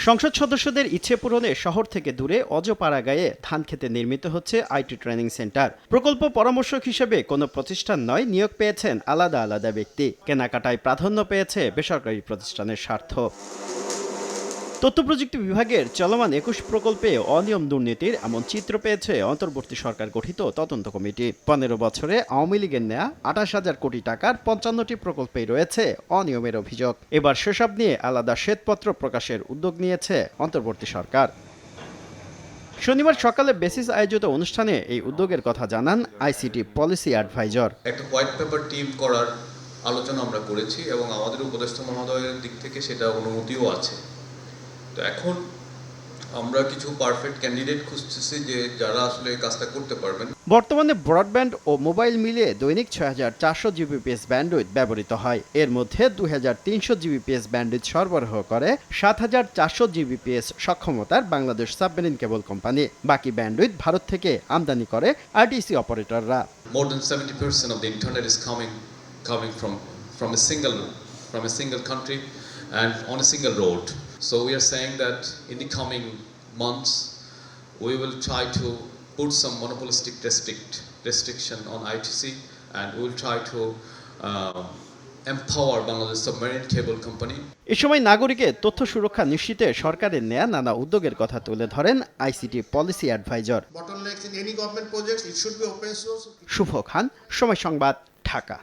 সংসদ সদস্যদের ইচ্ছে পূরণে শহর থেকে দূরে অজপাড়াগাঁয়ে ধানক্ষেতে নির্মিত হচ্ছে আইটি ট্রেনিং সেন্টার। প্রকল্প পরামর্শক হিসেবে কোনো প্রতিষ্ঠান নয়, নিয়োগ পেয়েছেন আলাদা আলাদা ব্যক্তি। কেনাকাটায় প্রাধান্য পেয়েছে বেসরকারি প্রতিষ্ঠানের স্বার্থ। তথ্য প্রযুক্তি বিভাগের চলমান ২১ প্রকল্পে অনিয়ম দুর্নীতির এমন চিত্র পেয়েছে অন্তর্বর্তী সরকার গঠিত তদন্ত কমিটি। ১৫ বছরে আওয়ামী লীগের নেয়া ২৮,০০০ কোটি টাকার ৫৫টি প্রকল্পেই রয়েছে অনিয়মের অভিযোগ। এবার সেসব নিয়ে আলাদা শ্বেতপত্র প্রকাশের উদ্যোগ নিয়েছে অন্তর্বর্তী সরকার। শনিবার সকালে বেসিস আয়োজিত অনুষ্ঠানে এই উদ্যোগের কথা জানান আইসিটি পলিসি অ্যাডভাইজার। একটা হোয়াইট পেপার টিম করার আলোচনা আমরা করেছি এবং আমাদের উপদেষ্টা মহোদয়ের দিক থেকে সেটা অনুমতিও আছে। তো এখন আমরা কিছু পারফেক্ট ক্যান্ডিডেট খুঁজতেছি যে যারা আসলে এই কাজটা করতে পারবেন। বর্তমানে ব্রডব্যান্ড ও মোবাইল মিলিয়ে দৈনিক ৬,৪০০ জিবিপিএস ব্যান্ডউইথ ব্যবহৃত হয়। এর মধ্যে ২,৩০০ জিবিপিএস ব্যান্ডউইথ সরবরাহ করে ৭,৪০০ জিবিপিএস সক্ষমতার বাংলাদেশ সাবমেরিন কেবল কোম্পানি। বাকি ব্যান্ডউইথ ভারত থেকে আমদানি করে RTC অপারেটররা। More than 70% of the internet is coming from a single country and on a single road. So we are saying that in the coming months we will try to put some monopolistic restriction on ITC, and we will try to empower Bangladesh Submarine Cable Company. এ সময় নাগরিকের তথ্য সুরক্ষা নিশ্চিতে সরকারের নেয়া নানা উদ্যোগের কথা তুলে ধরেন ICT policy adviser. Bottlenecks in any government projects, it should be open source. শুভ খান, সময় সংবাদ, ঢাকা।